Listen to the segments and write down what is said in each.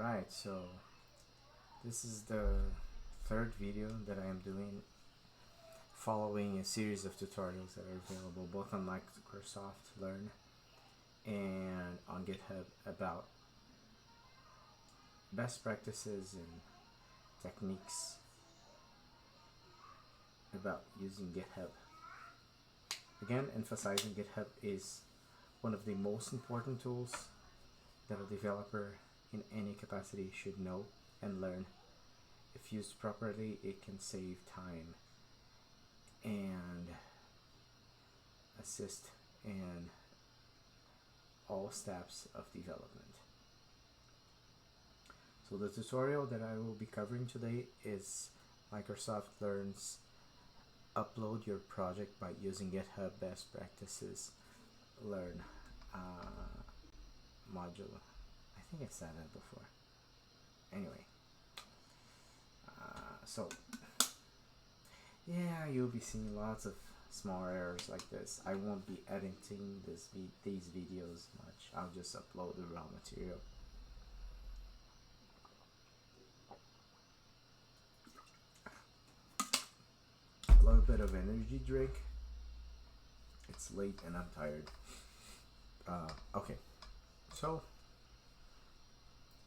Alright, so this is the third video that I am doing following a series of tutorials that are available both on Microsoft Learn and on GitHub about best practices and techniques about using GitHub. Again, emphasizing GitHub is one of the most important tools that a developer in any capacity should know and learn. If used properly, it can save time and assist in all steps of development. So the tutorial that I will be covering today is Microsoft Learn's upload your project by using GitHub best practices learn module. I think I said that before. Anyway, so yeah, you'll be seeing lots of small errors like this. I won't be editing these videos much. I'll just upload the raw material. A little bit of energy drink. It's late and I'm tired. Okay, so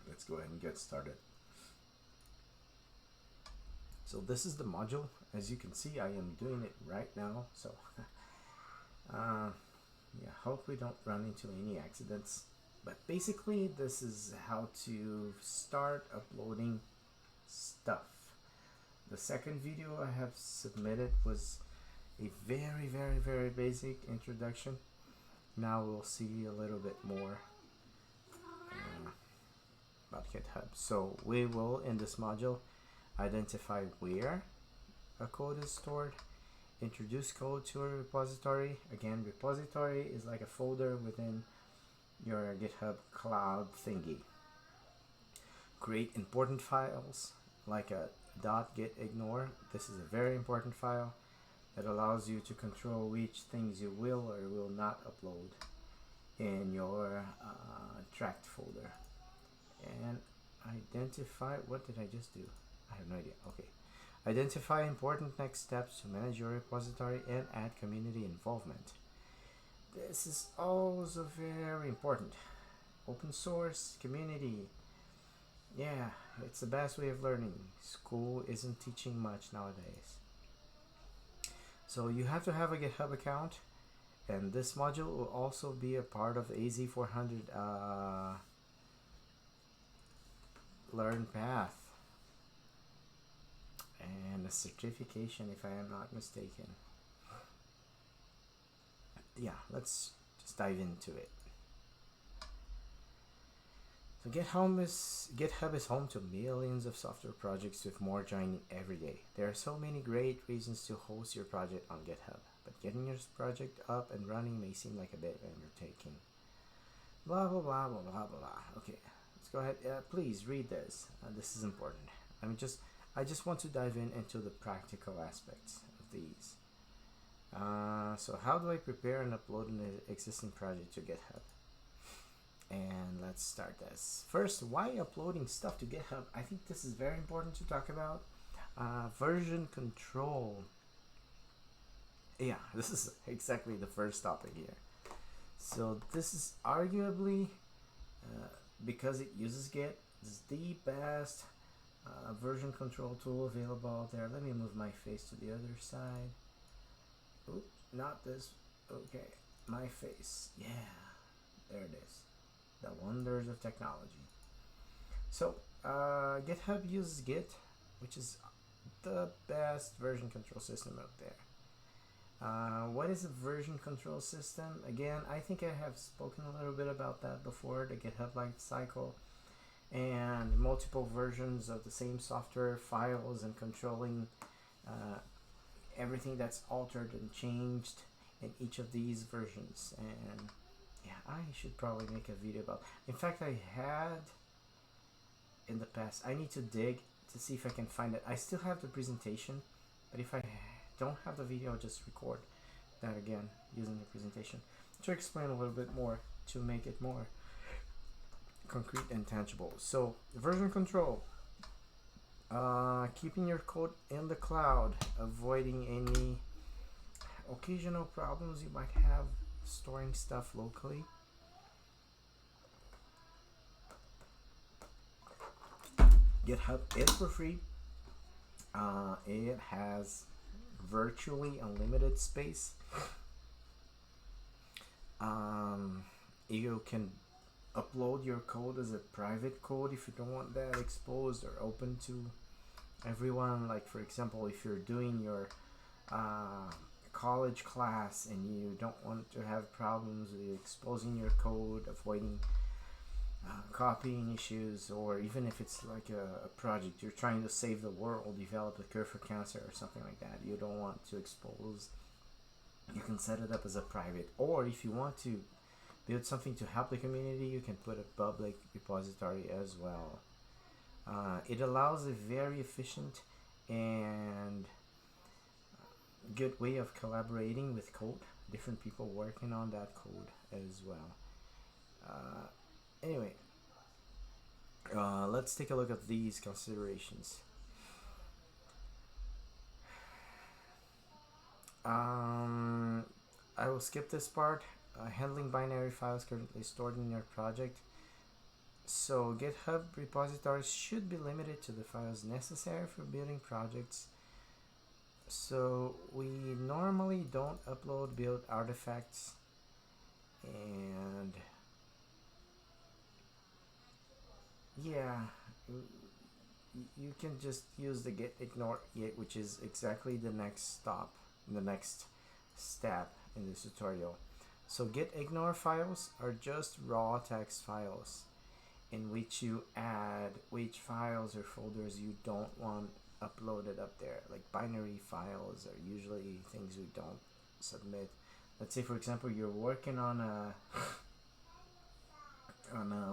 let's go ahead and get started. So this is the module. As you can see, I am doing it right now. So yeah, hope we don't run into any accidents. But basically, this is how to start uploading stuff. The second video I have submitted was a very basic introduction. Now we'll see a little bit more about GitHub. So we will, in this module, identify where a code is stored, introduce code to a repository. Again, repository is like a folder within your GitHub cloud thingy. Create important files like a .git ignore. This is a very important file that allows you to control which things you will or will not upload in your tracked folder. And identify, what did I just do? I have no idea. Okay. Identify important next steps to manage your repository and add community involvement. This is also very important. Open source, community. Yeah, it's the best way of learning. School isn't teaching much nowadays. So you have to have a GitHub account, and this module will also be a part of AZ400 Learn path and a certification, if I am not mistaken. Yeah, let's just dive into it. So GitHub is home to millions of software projects, with more joining every day. There are so many great reasons to host your project on GitHub, but getting your project up and running may seem like a bit undertaking. Blah blah blah blah blah blah. Okay, let's go ahead. Please read this. This is important. I just want to dive into the practical aspects of these. So how do I prepare and upload an existing project to GitHub? And let's start this. First, why uploading stuff to GitHub? I think this is very important to talk about. Version control. Yeah, this is exactly the first topic here. So this is arguably, because it uses Git, is the best version control tool available out there. Let me move my face to the other side. Oops, not this. Okay, my face. Yeah, there it is. The wonders of technology. So GitHub uses Git, which is the best version control system out there. What is a version control system? Again, I think I have spoken a little bit about that before, the GitHub life cycle and multiple versions of the same software files and controlling everything that's altered and changed in each of these versions. And yeah, I should probably make a video about. In fact, I had in the past. I need to dig to see if I can find it. I still have the presentation, but if I don't have the video, I'll just record that again using the presentation to explain a little bit more, to make it more concrete and tangible. So version control, keeping your code in the cloud, avoiding any occasional problems you might have storing stuff locally. GitHub is for free. It has virtually unlimited space. You can upload your code as a private code if you don't want that exposed or open to everyone. Like for example, if you're doing your college class and you don't want to have problems with exposing your code, avoiding copying issues, or even if it's like a project you're trying to save the world, develop a cure for cancer or something like that, you don't want to expose, you can set it up as a private. Or if you want to build something to help the community, you can put a public repository as well. It allows a very efficient and good way of collaborating with code, different people working on that code as well. Anyway, let's take a look at these considerations. I will skip this part. Handling binary files currently stored in your project. So GitHub repositories should be limited to the files necessary for building projects. So we normally don't upload build artifacts, and yeah, you can just use the Git Ignore, which is exactly the next step in this tutorial. So Git Ignore files are just raw text files in which you add which files or folders you don't want uploaded up there. Like binary files are usually things we don't submit. Let's say for example you're working on a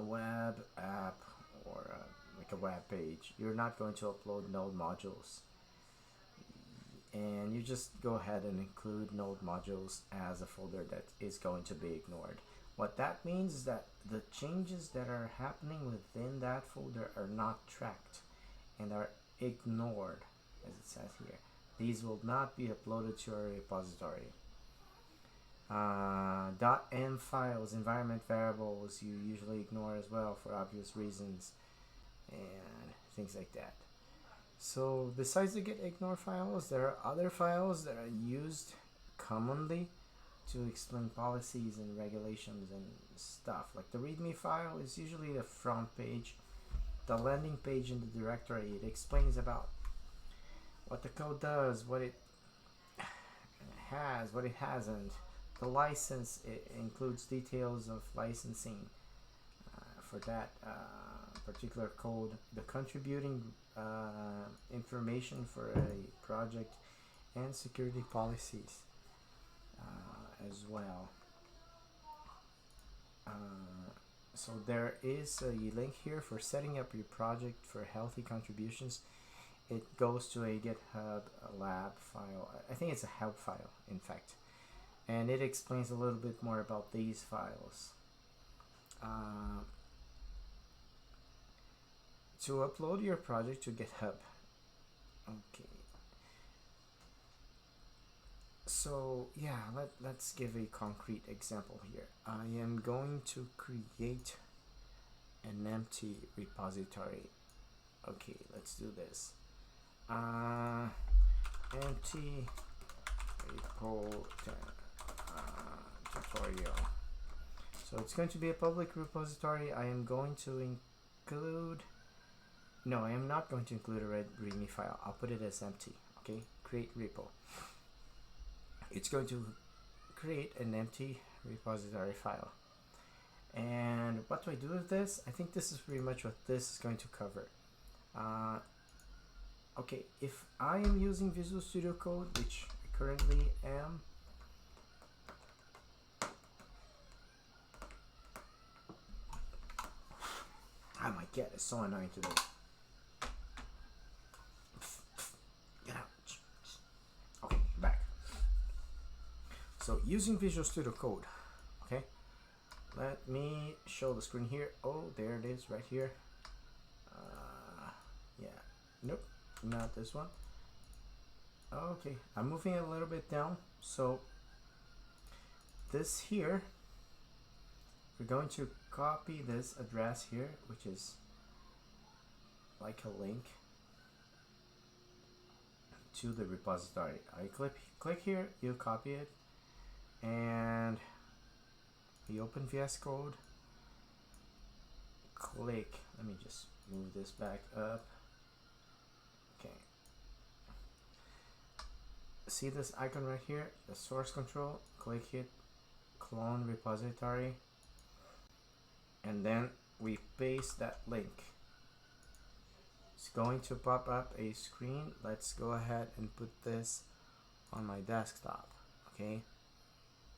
web app or like a web page. You're not going to upload node modules, and you just go ahead and include node modules as a folder that is going to be ignored. What that means is that the changes that are happening within that folder are not tracked and are ignored, as it says here. These will not be uploaded to your repository. .env files, environment variables, you usually ignore as well for obvious reasons and things like that. So besides the Git Ignore files, there are other files that are used commonly to explain policies and regulations and stuff. Like the Readme file is usually the front page. The landing page in the directory, it explains about what the code does, what it has, what it hasn't. The license, it includes details of licensing for that particular code. The contributing information for a project, and security policies as well. So there is a link here for setting up your project for healthy contributions. It goes to a GitHub lab file. I think it's a help file, in fact. And it explains a little bit more about these files. To upload your project to GitHub. Okay. So yeah, let's give a concrete example here. I am going to create an empty repository. Okay, let's do this. Empty repo tutorial. So it's going to be a public repository. I am going to include, no, I am not going to include a readme file. I'll put it as empty. Okay, create repo. It's going to create an empty repository file. And what do I do with this? I think this is pretty much what this is going to cover. Okay, if I am using Visual Studio Code, which I currently am, oh my god, it's so annoying today. Get out. Okay, back. So using Visual Studio Code, okay, let me show the screen here. Oh, there it is right here. Yeah, nope, not this one. Okay, I'm moving a little bit down. So this here, we're going to copy this address here, which is like a link to the repository. I click here, you copy it, and we open VS Code. Click, let me just move this back up. Okay, see this icon right here, the source control. Click it, clone repository, and then we paste that link. It's going to pop up a screen. Let's go ahead and put this on my desktop. Okay,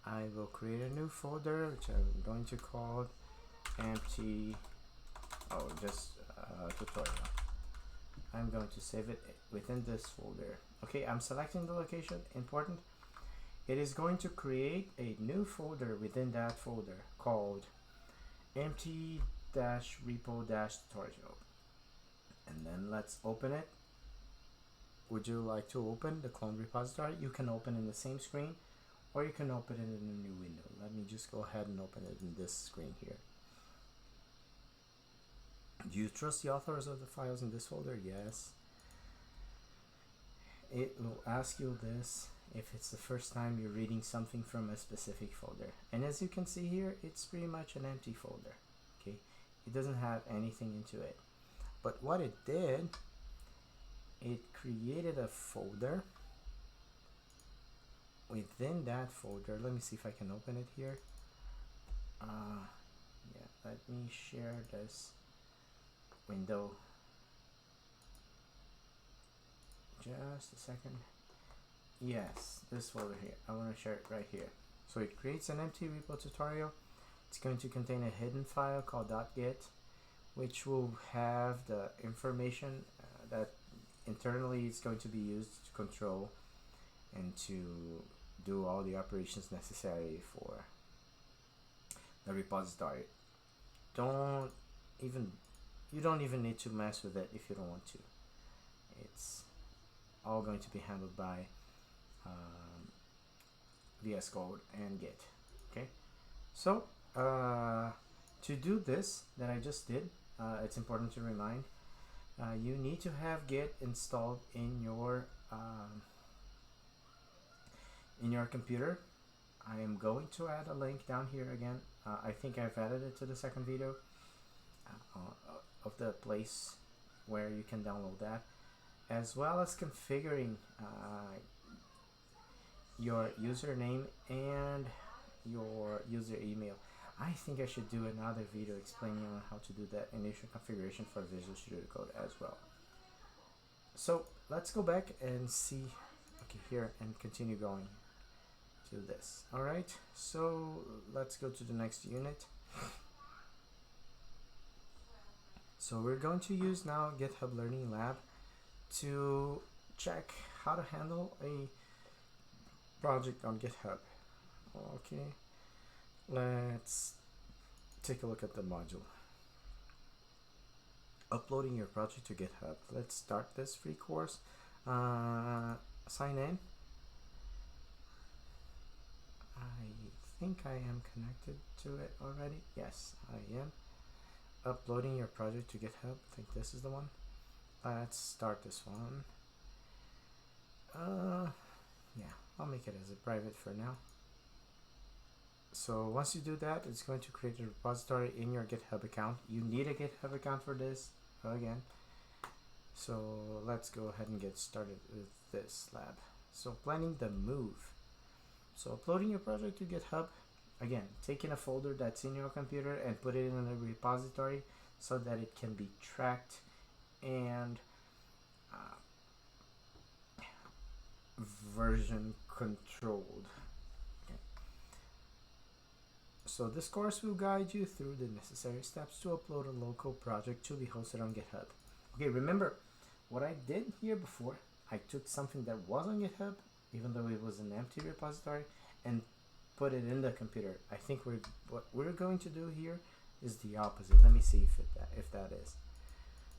I will create a new folder which I'm going to call empty, just tutorial. I'm going to save it within this folder. Okay, I'm selecting the location. Important, it is going to create a new folder within that folder called empty-repo-tutorial, and then let's open it. Would you like to open the clone repository? You can open in the same screen, or you can open it in a new window. Let me just go ahead and open it in this screen here. Do you trust the authors of the files in this folder? Yes. It will ask you this if it's the first time you're reading something from a specific folder. And as you can see here, it's pretty much an empty folder. Okay, it doesn't have anything into it. But what it did, it created a folder. Within that folder, let me see if I can open it here. Yeah, let me share this window. Just a second. Yes, this folder here. I want to share it right here. So it creates an empty repo tutorial. It's going to contain a hidden file called .git, which will have the information that internally is going to be used to control and to do all the operations necessary for the repository. You don't even need to mess with it if you don't want to. It's all going to be handled by VS Code and Git. Okay, so to do this that I just did, it's important to remind you need to have Git installed in your computer. I am going to add a link down here again. I think I've added it to the second video of the place where you can download that, as well as configuring your username and your user email. I think I should do another video explaining on how to do that initial configuration for Visual Studio Code as well. So let's go back and see, okay, here, and continue going to this. All right, so let's go to the next unit. So we're going to use now GitHub Learning Lab to check how to handle a project on GitHub. Okay, let's take a look at the module. Uploading your project to GitHub. Let's start this free course. Sign in. I think I am connected to it already. Yes, I am. Uploading your project to GitHub. I think this is the one. Let's start this one. Yeah, I'll make it as a private for now. So once you do that, it's going to create a repository in your GitHub account. You need a GitHub account for this again. So let's go ahead and get started with this lab. So planning the move. So uploading your project to GitHub, again, taking a folder that's in your computer and put it in a repository so that it can be tracked and version controlled. Okay. So this course will guide you through the necessary steps to upload a local project to be hosted on GitHub. Okay, remember what I did here before. I took something that was on GitHub, even though it was an empty repository, and put it in the computer. I think what we're going to do here is the opposite. Let me see if that is.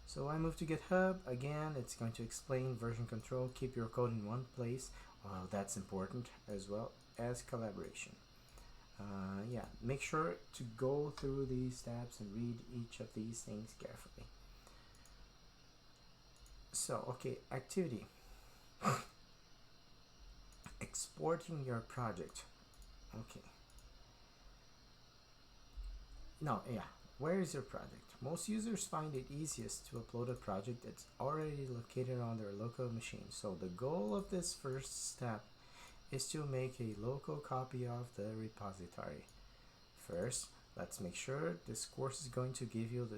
So I move to GitHub. Again, it's going to explain version control. Keep your code in one place. That's important, as well as collaboration. Yeah, make sure to go through these steps and read each of these things carefully. So, okay, activity. Exporting your project. Okay. No, yeah. Where is your project? Most users find it easiest to upload a project that's already located on their local machine. So the goal of this first step is to make a local copy of the repository. First, let's make sure this course is going to give you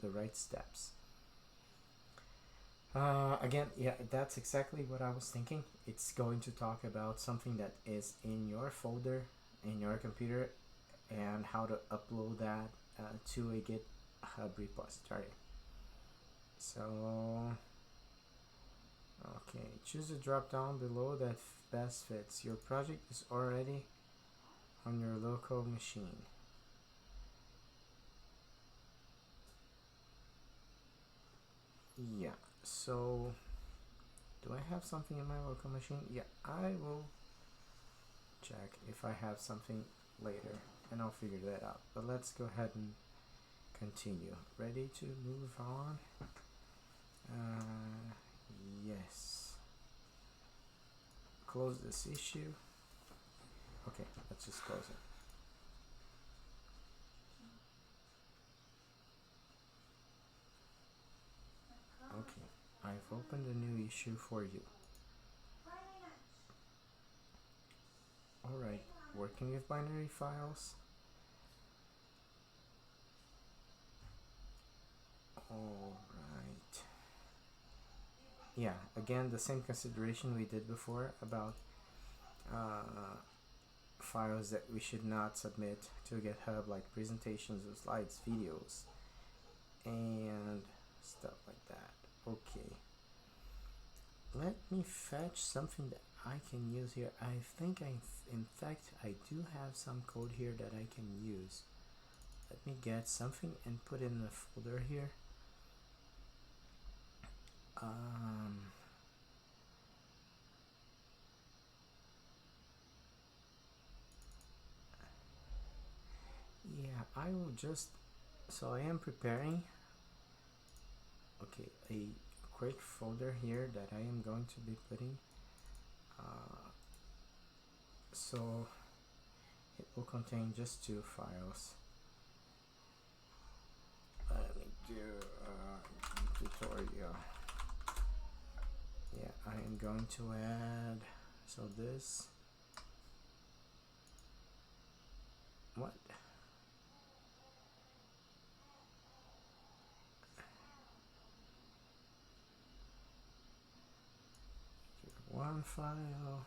the right steps. Again, yeah, that's exactly what I was thinking. It's going to talk about something that is in your folder, in your computer, and how to upload that to a GitHub repository. So, okay, choose the drop down below that best fits. Your project is already on your local machine. Yeah, so do I have something in my local machine? Yeah, I will check if I have something later and I'll figure that out. But let's go ahead and continue. Ready to move on? Yes. Close this issue. Okay, let's just close it. Okay, I've opened a new issue for you. Alright, working with binary files. Alright. Yeah, again, the same consideration we did before about files that we should not submit to GitHub, like presentations or slides, videos, and stuff like that. Okay. Let me fetch something that I can use here. I think in fact, I do have some code here that I can use. Let me get something and put it in a folder here. Yeah, I will just, so I am preparing, okay, a quick folder here that I am going to be putting, so it will contain just 2 files. Let me do tutorial. Yeah, I am going to add, so this, what? One file,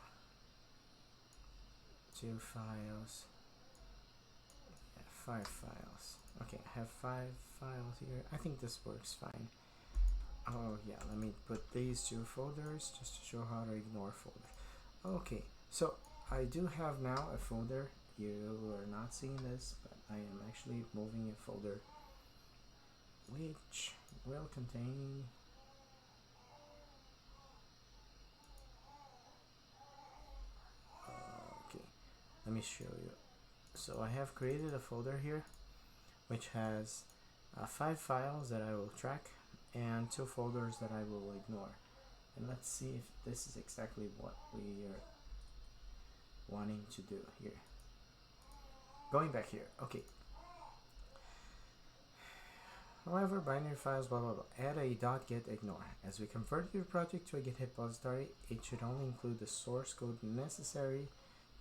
2 files, yeah, 5 files. Okay, I have 5 files here. I think this works fine. Oh yeah, let me put these 2 folders just to show how to ignore folders. Okay, so I do have now a folder. You are not seeing this, but I am actually moving a folder which will contain okay, let me show you. So I have created a folder here which has 5 files that I will track and 2 folders that I will ignore. And let's see if this is exactly what we are wanting to do here. Going back here, okay. However, binary files, blah blah blah. Add a .git ignore. As we convert your project to a Git repository, it should only include the source code necessary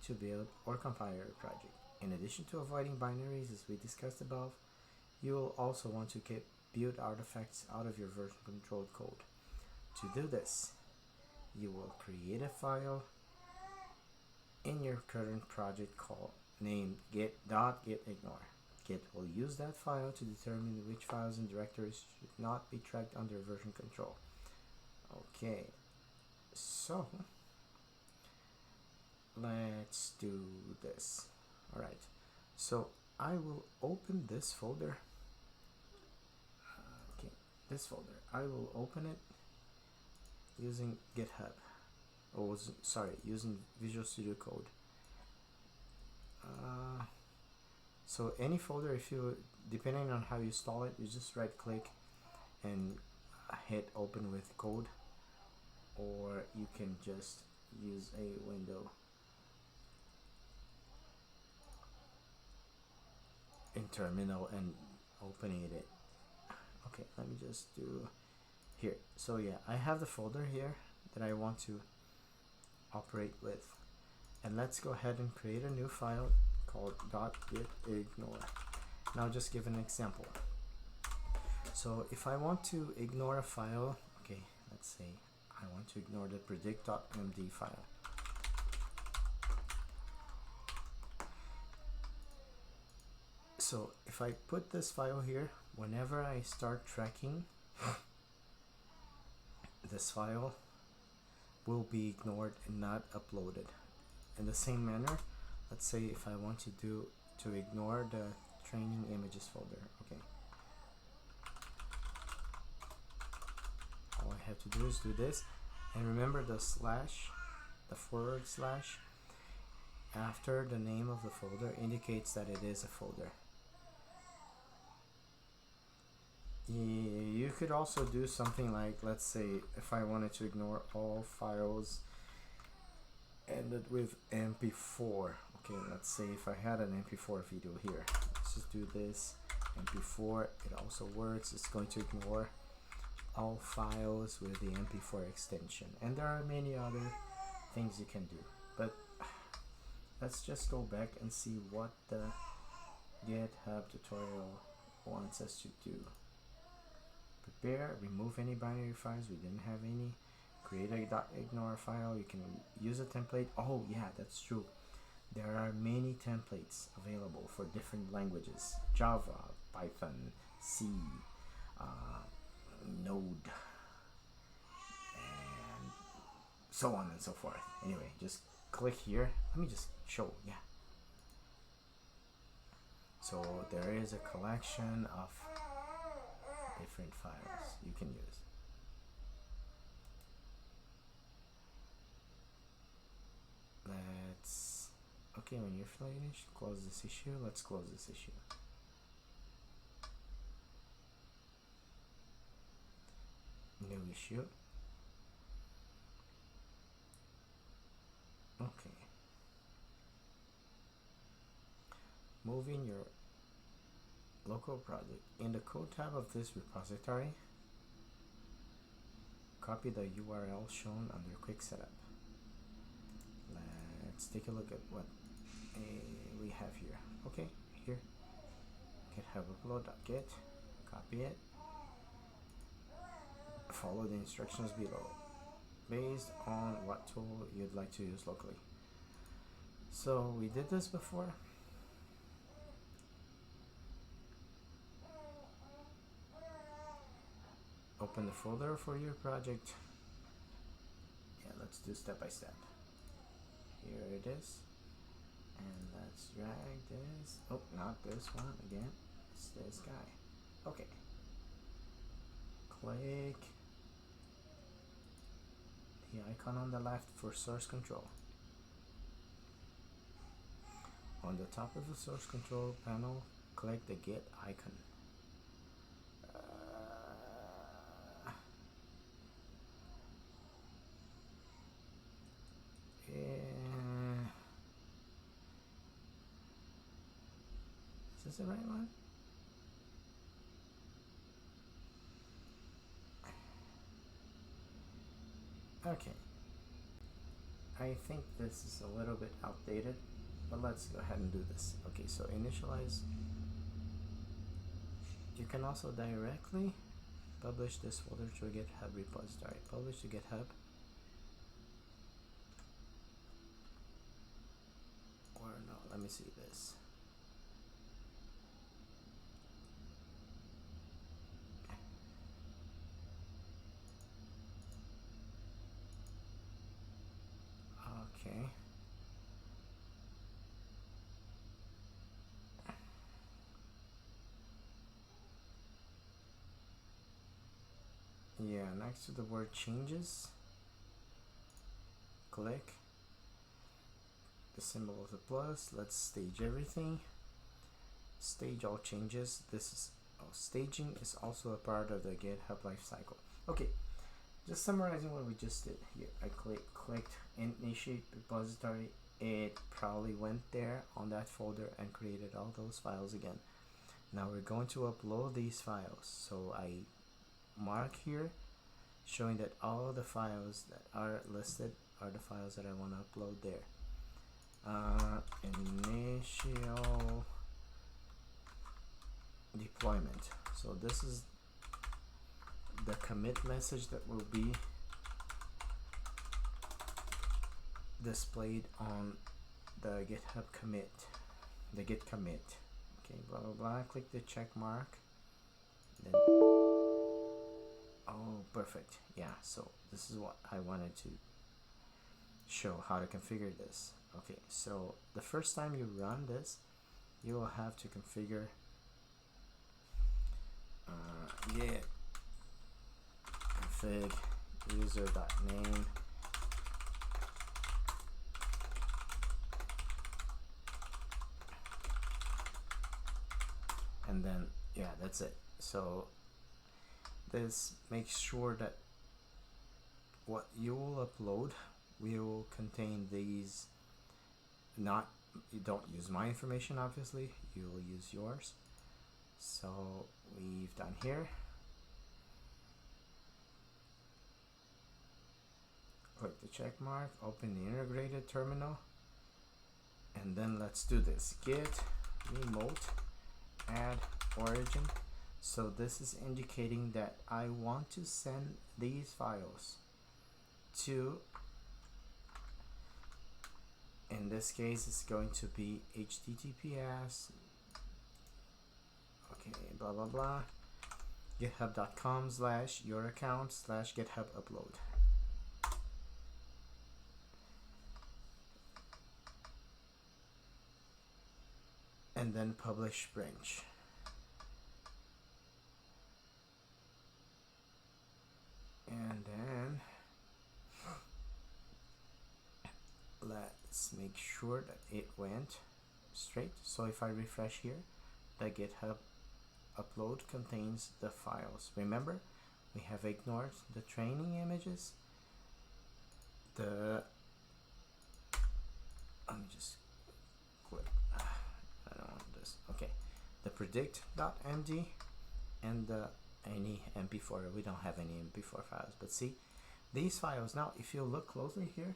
to build or compile your project. In addition to avoiding binaries, as we discussed above, you will also want to get build artifacts out of your version controlled code. To do this, you will create a file in your current project called named git.gitignore. Git will use that file to determine which files and directories should not be tracked under version control. Okay, so let's do this. Alright, so I will open this folder. Okay, this folder. I will open it using GitHub. Oh, sorry, using Visual Studio Code. So any folder, if you, depending on how you install it, you just right click and hit open with code, or you can just use a window in terminal and opening it. Okay, let me just do here. So yeah, I have the folder here that I want to operate with, and let's go ahead and create a new file called .git ignore. Now just give an example. So if I want to ignore a file, okay, let's say I want to ignore the predict.md file. So if I put this file here, whenever I start tracking, this file will be ignored and not uploaded. In the same manner, let's say if I want to ignore the training images folder, okay. All I have to do is do this, and remember the slash, the forward slash after the name of the folder indicates that it is a folder. You could also do something like, let's say if I wanted to ignore all files ended with MP4. Okay, let's say if I had an MP4 video here, let's just do this MP4. It also works. It's going to ignore all files with the MP4 extension, and there are many other things you can do, but let's just go back and see what the GitHub tutorial wants us to do. Prepare, remove any binary files. We didn't have any. Create a .ignore file. You can use a template. Oh yeah, that's true. There are many templates available for different languages: Java, Python, C, Node, and so on and so forth. Anyway, just click here. Let me just show. Yeah. So there is a collection of different files you can use. Let's, okay, when you're finished, close this issue. Let's close this issue. New issue. Okay. Moving your local project. In the code tab of this repository, copy the URL shown under quick setup. Let's take a look at what we have here. Okay, here, GitHub upload.git, copy it, follow the instructions below based on what tool you'd like to use locally. So we did this before. Open the folder for your project. Yeah, let's do step by step. Here it is, and let's drag this. Oh, not this one again. It's this guy. Okay. Click the icon on the left for source control. On the top of the source control panel, click the Git icon. Is this the right one? Okay. I think this is a little bit outdated, but let's go ahead and do this. Okay, so initialize. You can also directly publish this folder to a GitHub repository. Publish to GitHub. Or no, let me see this. Okay. Yeah, next to the word changes, click the symbol of the plus. Let's stage everything. Stage all changes. This is staging is also a part of the GitHub lifecycle. Okay, just summarizing what we just did here. I clicked initiate repository. It probably went there on that folder and created all those files again. Now we're going to upload these files. So I mark here showing that all the files that are listed are the files that I want to upload there. Initial deployment. So this is the commit message that will be displayed on the GitHub commit, the git commit. Okay, blah blah blah. Click the check mark. Then, oh, perfect. Yeah. So this is what I wanted to show, how to configure this. Okay. So the first time you run this, you will have to configure git config user.name and then yeah, that's it. So this makes sure that what you will upload will contain these, not, you don't use my information, obviously you will use yours. So we've done here. Click the check mark, open the integrated terminal, and then let's do this. Git remote add origin. So this is indicating that I want to send these files to, in this case it's going to be https, okay, blah blah blah, github.com/your-account/github upload. And then publish branch. And then let's make sure that it went straight. So if I refresh here, the GitHub upload contains the files. Remember, we have ignored the training images. Let me just click. I don't want this. Okay, the predict.md and the any mp4. We don't have any mp4 files, but see these files. Now if you look closely here,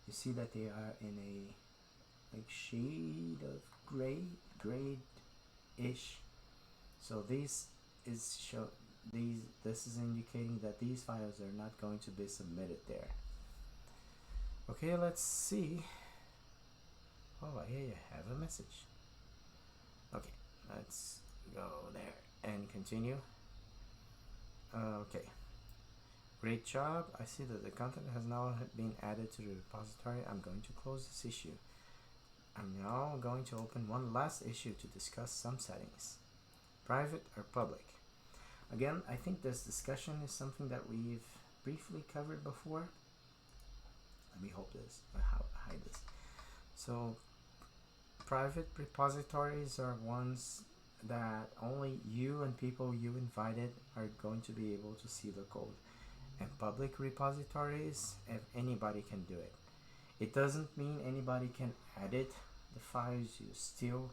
you see that they are in a like shade of grade-ish. So this is indicating that these files are not going to be submitted there. Okay, let's see. Oh, here you have a message. Okay, let's go there and continue. Okay, great job. I see that the content has now been added to the repository. I'm going to close this issue. I'm now going to open one last issue to discuss some settings, private or public. Again, I think this discussion is something that we've briefly covered before. Let me hide this. So private repositories are ones that only you and people you invited are going to be able to see the code. And public repositories, if anybody can do it. It doesn't mean anybody can edit the files. You still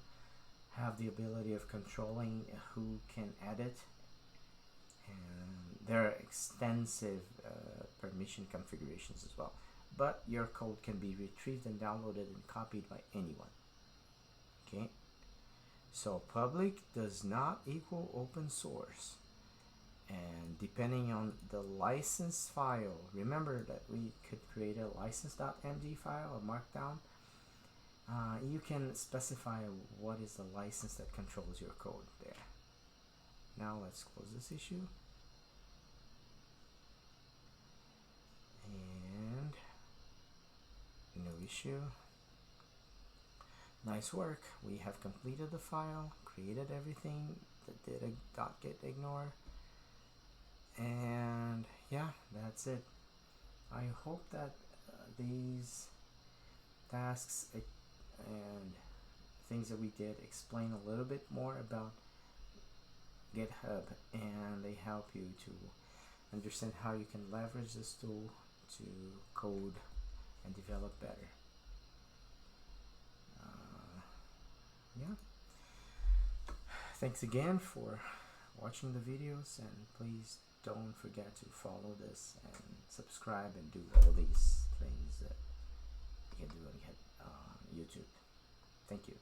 have the ability of controlling who can edit. And there are extensive permission configurations as well. But your code can be retrieved and downloaded and copied by anyone. Okay, so public does not equal open source, and depending on the license file, remember that we could create a license.md file, a markdown. You can specify what is the license that controls your code there. Now let's close this issue and new issue. Nice work. We have completed the file, created everything that did a .git ignore, and that's it. I hope that these tasks and things that we did explain a little bit more about GitHub, and they help you to understand how you can leverage this tool to code and develop better. Yeah. Thanks again for watching the videos, and please don't forget to follow this and subscribe and do all these things that you can do on YouTube. Thank you.